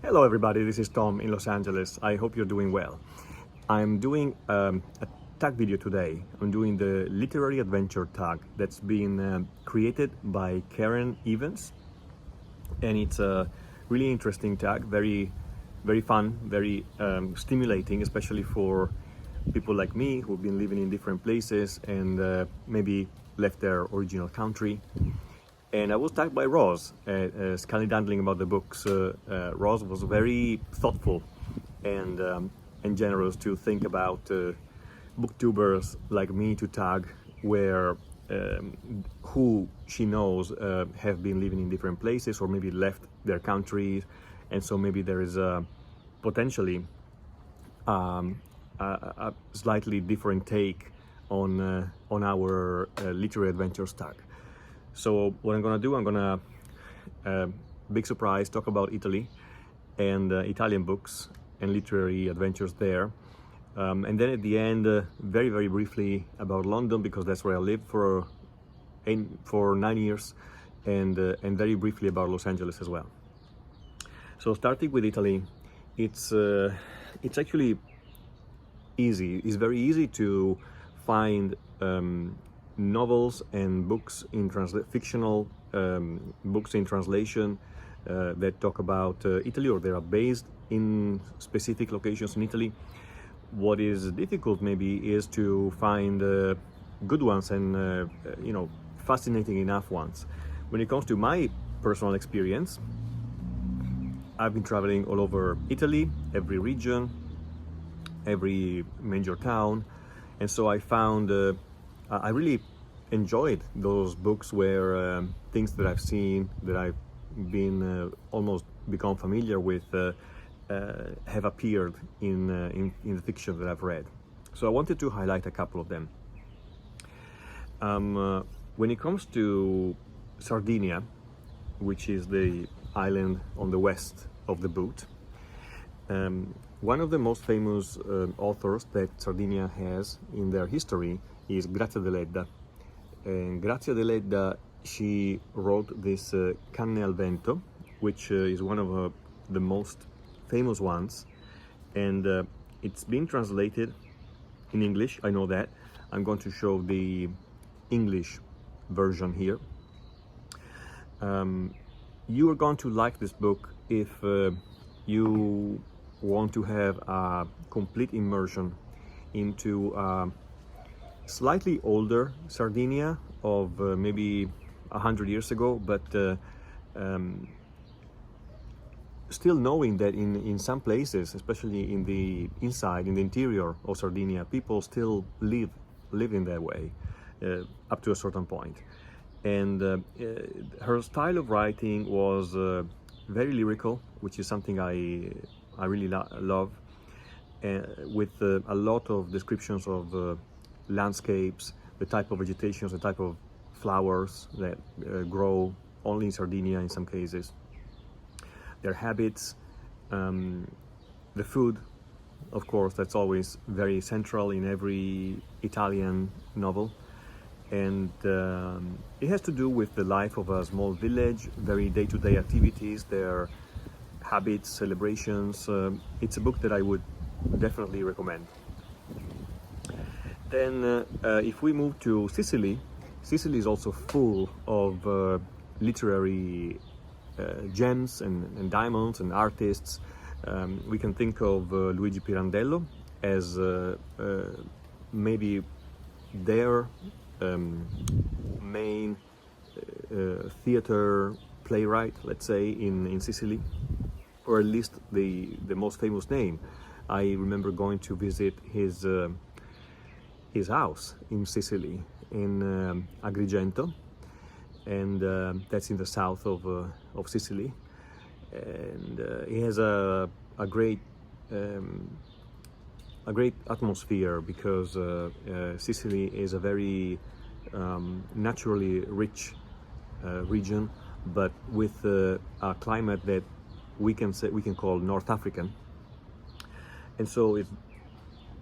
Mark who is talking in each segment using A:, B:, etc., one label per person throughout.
A: Hello everybody, this is Tom in Los Angeles. I hope you're doing well. I'm doing a tag video today. I'm doing the literary adventure tag that's been created by Karen Evans, and it's a really interesting tag, very fun, very stimulating, especially for people like me who've been living in different places and maybe left their original country. And I was tagged by Roz, scallywandling about the books. Roz was very thoughtful and generous to think about booktubers like me to tag where who she knows have been living in different places or maybe left their countries, and so maybe there is potentially a slightly different take on our literary adventures tag. So what I'm gonna do, I'm gonna, big surprise, talk about Italy and Italian books and literary adventures there. And then at the end, very briefly about London, because that's where I lived for 9 years, and very briefly about Los Angeles as well. So starting with Italy, it's actually easy. It's very easy to find novels and books in fictional books in translation that talk about Italy, or they are based in specific locations in Italy. What is difficult maybe is to find good ones and fascinating enough ones. When it comes to my personal experience, I've been traveling all over Italy, every region, every major town, and so I found I really enjoyed those books where things that I've seen, that I've been almost become familiar with, have appeared in the fiction that I've read. So I wanted to highlight a couple of them. When it comes to Sardinia, which is the island on the west of the boot, one of the most famous authors that Sardinia has in their history is Grazia Deledda. And Grazia Deledda, she wrote this Canne al Vento, which is one of the most famous ones, and it's been translated in English, I know that. I'm going to show the English version here. You are going to like this book if you want to have a complete immersion into slightly older Sardinia of maybe 100 years ago, but still knowing that in some places, especially in the interior of Sardinia, people still live in that way up to a certain point. And her style of writing was very lyrical, which is something I really love, with a lot of descriptions of landscapes, the type of vegetations, the type of flowers that grow only in Sardinia in some cases, their habits, the food, of course, that's always very central in every Italian novel. And it has to do with the life of a small village, very day-to-day activities, their habits, celebrations. It's a book that I would definitely recommend. Then if we move to Sicily, Sicily is also full of literary gems and diamonds and artists. We can think of Luigi Pirandello as maybe their main theater playwright, let's say, in Sicily, or at least the most famous name. I remember going to visit his house in Sicily, in Agrigento, and that's in the south of Sicily. And he has a great atmosphere because Sicily is a very naturally rich region, but with a climate that we can call North African, and so it's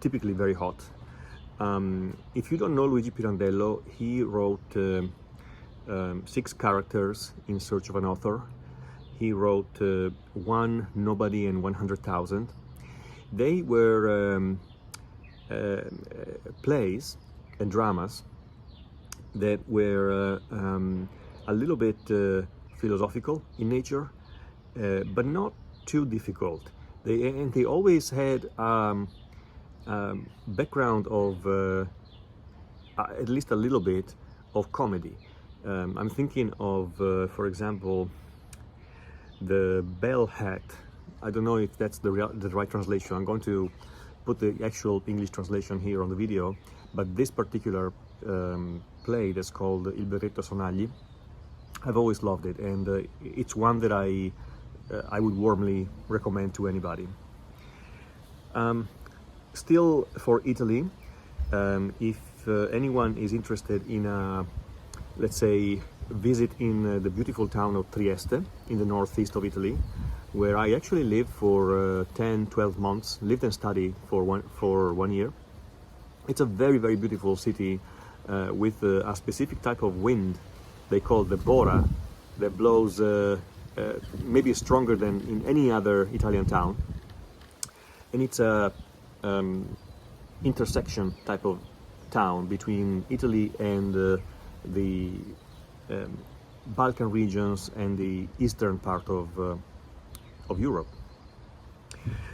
A: typically very hot. If you don't know Luigi Pirandello, he wrote 6 characters in search of an author, he wrote One, Nobody and 100,000. They were plays and dramas that were a little bit philosophical in nature, but not too difficult. They always had background of at least a little bit of comedy. I'm thinking of, for example, the Bell Hat. I don't know if that's the right translation. I'm going to put the actual English translation here on the video, but this particular play that's called Il Berretto Sonagli, I've always loved it, and it's one that I would warmly recommend to anybody. Still for Italy, if anyone is interested in a, let's say, visit in the beautiful town of Trieste in the northeast of Italy, where I actually lived for 10-12 months, lived and studied for one year. It's a very, very beautiful city with a specific type of wind they call the bora, that blows maybe stronger than in any other Italian town. And it's a intersection type of town between Italy and the Balkan regions and the eastern part of Europe.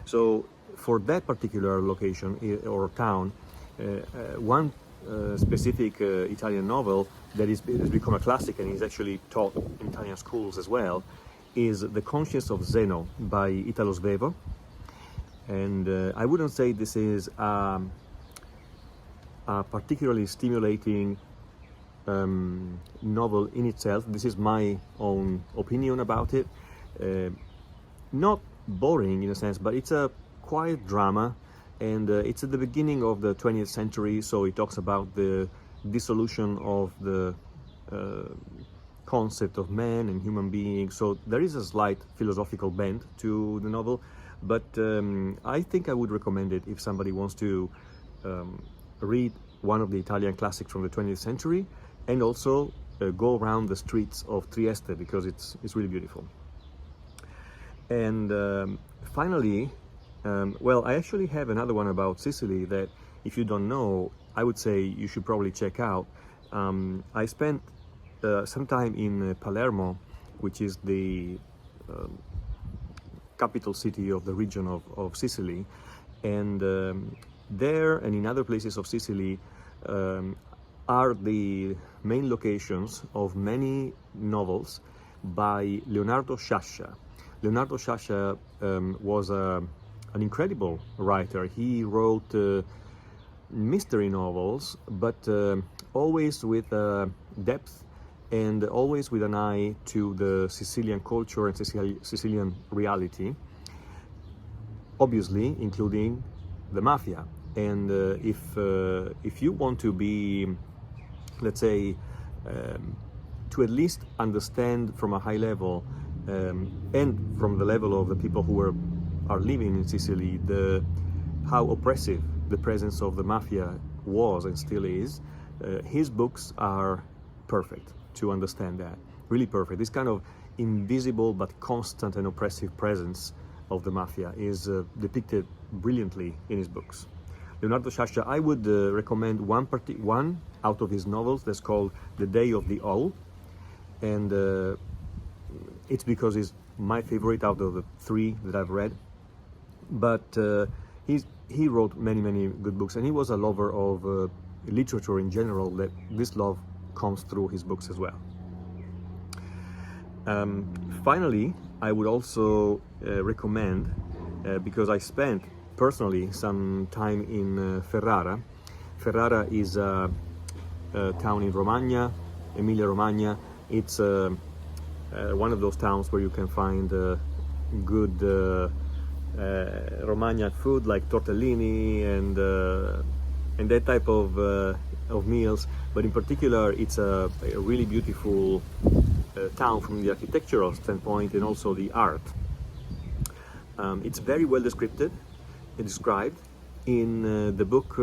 A: So for that particular location or town, one specific Italian novel that has become a classic and is actually taught in Italian schools as well is The Conscience of Zeno by Italo Svevo. And I wouldn't say this is a particularly stimulating novel in itself. This is my own opinion about it. Not boring in a sense, but it's a quiet drama, and it's at the beginning of the 20th century, so it talks about the dissolution of the concept of man and human being. So there is a slight philosophical bent to the novel, but I think I would recommend it if somebody wants to read one of the Italian classics from the 20th century and also go around the streets of Trieste, because it's really beautiful. And finally, well, I actually have another one about Sicily that, if you don't know, I would say you should probably check out. I spent some time in Palermo, which is the capital city of the region of Sicily, and there and in other places of Sicily are the main locations of many novels by Leonardo Sciascia. Leonardo Sciascia was an incredible writer. He wrote mystery novels, but always with depth and always with an eye to the Sicilian culture and Sicilian reality, obviously including the mafia. And if you want to be, let's say, to at least understand from a high level and from the level of the people who are living in Sicily, how oppressive the presence of the mafia was and still is, his books are perfect to understand that. Really perfect. This kind of invisible but constant and oppressive presence of the mafia is depicted brilliantly in his books. Leonardo Sciascia, I would recommend one out of his novels that's called The Day of the Owl, and it's because it's my favorite out of the three that I've read. But he wrote many good books, and he was a lover of literature in general. That this love comes through his books as well. Finally, I would also recommend, because I spent personally some time in Ferrara. Ferrara is a town in Romagna, Emilia-Romagna. It's one of those towns where you can find good Romagna food like tortellini and that type of meals. But in particular, it's a really beautiful town from the architectural standpoint and also the art. It's very well described in the book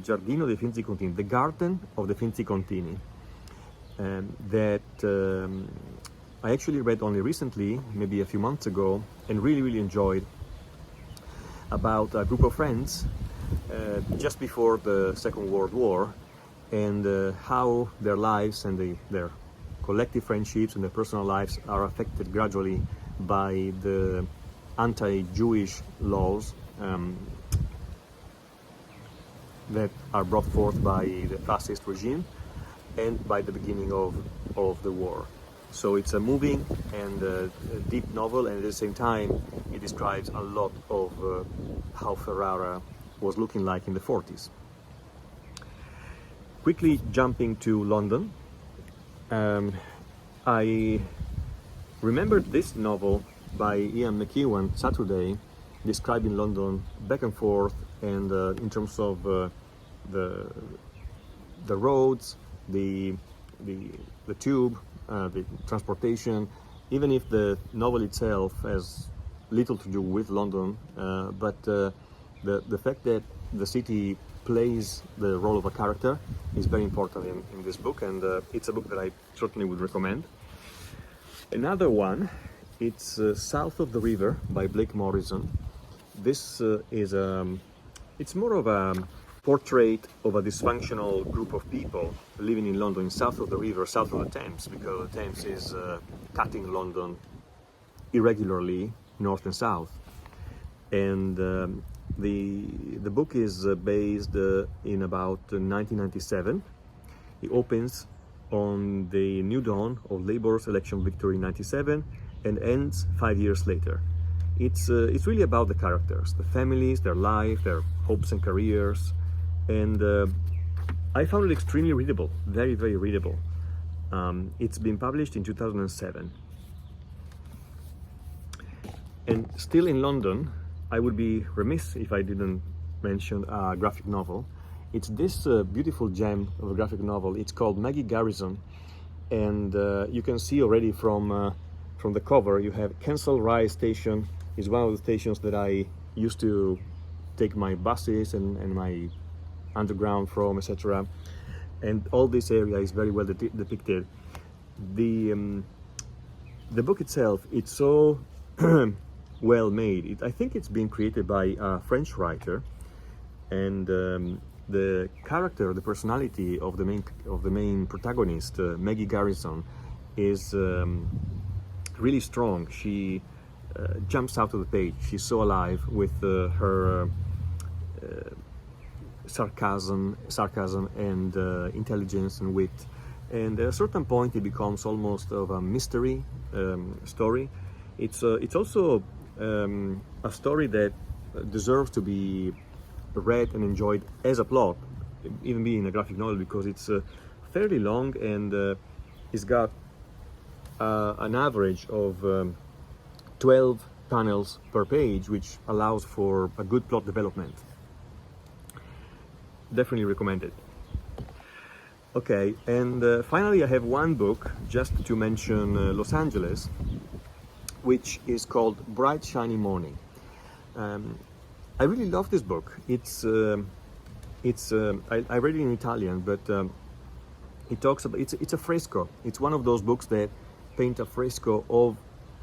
A: Giardino dei Finzi Contini, The Garden of the Finzi Contini, that I actually read only recently, maybe a few months ago, and really enjoyed, about a group of friends just before the Second World War, and how their lives and their collective friendships and their personal lives are affected gradually by the anti-Jewish laws that are brought forth by the fascist regime and by the beginning of the war. So it's a moving and a deep novel, and at the same time it describes a lot of how Ferrara was looking like in the 40s. Quickly jumping to London, I remembered this novel by Ian McEwan, Saturday, describing London back and forth, and in terms of the roads, the tube, the transportation, even if the novel itself has little to do with London, but the fact that the city plays the role of a character is very important in this book, and it's a book that I certainly would recommend. Another one, it's South of the River by Blake Morrison. This is it's more of a portrait of a dysfunctional group of people living in London, south of the river, south of the Thames, because the Thames is cutting London irregularly north and south. And the book is based in about 1997. It opens on the new dawn of Labour's election victory in 97 and ends 5 years later. It's really about the characters, the families, their life, their hopes and careers, and I found it extremely readable, very readable. It's been published in 2007. And still in London, I would be remiss if I didn't mention a graphic novel. It's this beautiful gem of a graphic novel. It's called Magi Garrison, and you can see already from the cover, you have Kensal Rise Station is one of the stations that I used to take my buses and my underground from, etc. And all this area is very well depicted. The book itself, it's so well made. I think it's been created by a French writer, and the character, the personality of the main protagonist, Magi Garrison, is really strong. She jumps out of the page. She's so alive with her sarcasm and intelligence and wit. And at a certain point, it becomes almost of a mystery story. It's also a story that deserves to be read and enjoyed as a plot, even being a graphic novel, because it's fairly long, and it's got an average of 12 panels per page, which allows for a good plot development. Definitely recommended. Okay, and finally I have one book just to mention, Los Angeles, which is called Bright Shiny Morning. I really love this book. I read it in Italian, but it talks about, it's a fresco. It's one of those books that paint a fresco of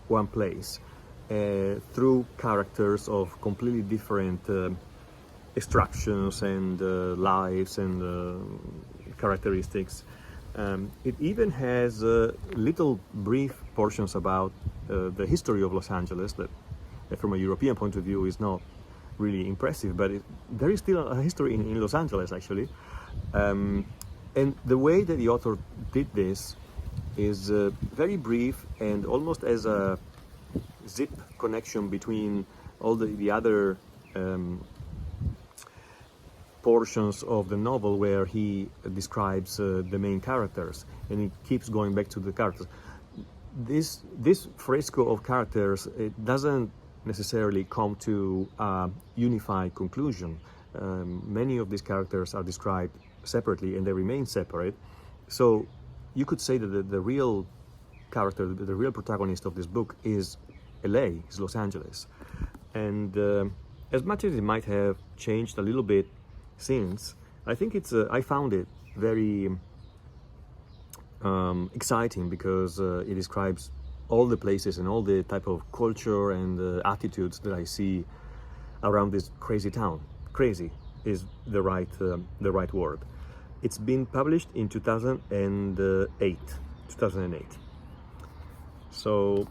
A: one place through characters of completely different extractions and lives and characteristics. It even has little brief portions about the history of Los Angeles that from a European point of view is not really impressive, but there is still a history in Los Angeles, actually. And the way that the author did this is very brief and almost as a zip connection between all the other portions of the novel where he describes the main characters, and he keeps going back to the characters. This fresco of characters, it doesn't necessarily come to a unified conclusion. Many of these characters are described separately, and they remain separate. So you could say that the real character, the real protagonist of this book is LA, is Los Angeles. And as much as it might have changed a little bit since, I think I found it very exciting, because it describes all the places and all the type of culture and attitudes that I see around this crazy town. Crazy is the right word. It's been published in 2008. So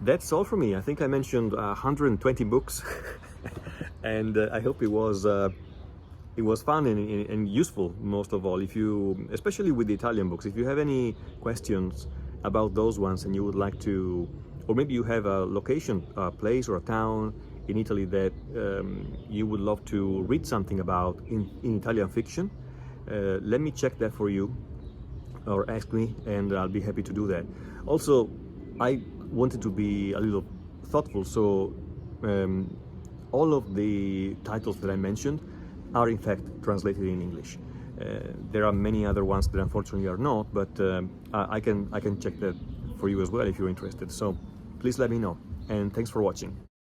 A: that's all for me. I think I mentioned 120 books, and I hope it was fun and useful, most of all. If you, especially with the Italian books, if you have any questions about those ones and you would like to, or maybe you have a location, a place or a town in Italy that you would love to read something about in Italian fiction, let me check that for you, or ask me, and I'll be happy to do that. Also, I wanted to be a little thoughtful, so all of the titles that I mentioned are in fact translated in English. There are many other ones that unfortunately are not, but I can check that for you as well if you're interested. So please let me know, and thanks for watching.